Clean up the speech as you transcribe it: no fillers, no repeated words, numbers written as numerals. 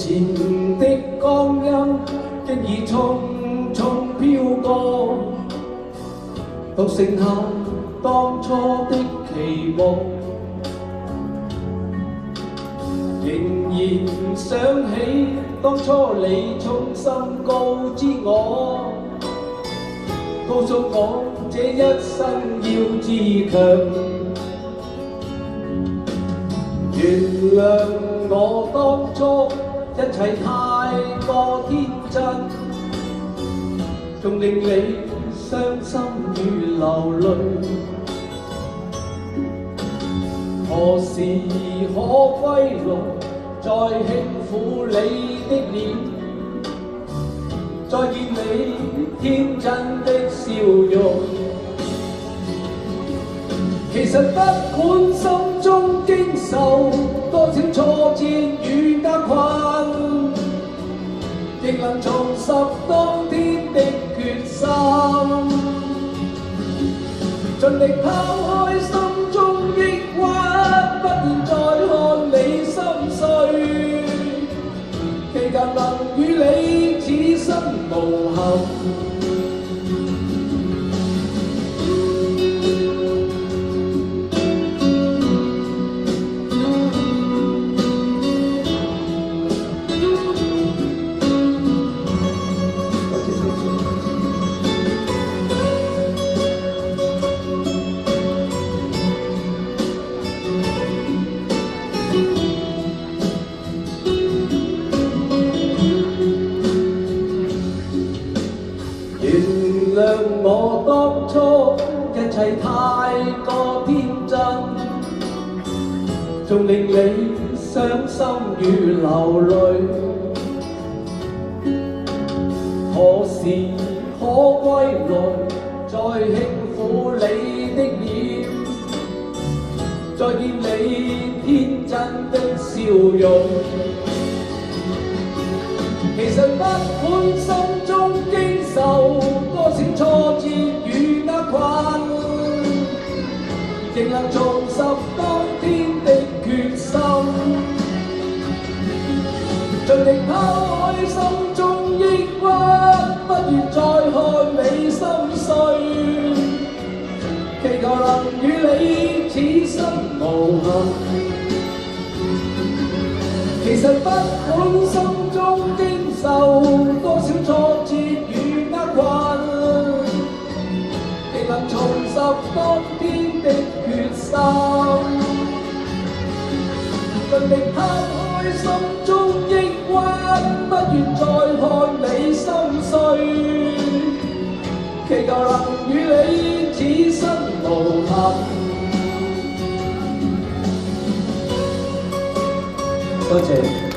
前的光陰，經已匆匆飄過，獨剩下當初的期望。仍然想起當初你衷心告知我，告訴我這一生要自強。原諒我當初一切太過天真，仲令你傷心與流淚。何時可歸來，再輕撫你的臉，再見你天真的笑容。其實不管心中經受多少挫折與厄困，亦能重拾當天的決心，盡力拋開心中抑鬱，不願再看你心碎，祈求能與你此生無憾。原諒我當初一切太過天真，仲令你傷心與流淚。何時可歸來，再輕撫你的臉，再見你天真的笑容。其實不管心中經受多少挫折與厄困，亦能重拾當天的決心，盡力拋開心中抑鬱，不願再看你心碎，祈求能與你此生無憾。其實不管心中經受多少挫折與厄困，亦能重拾當天的決心，盡力拋開心中抑鬱，不願再看你心碎，祈求能與你此生無憾。多謝。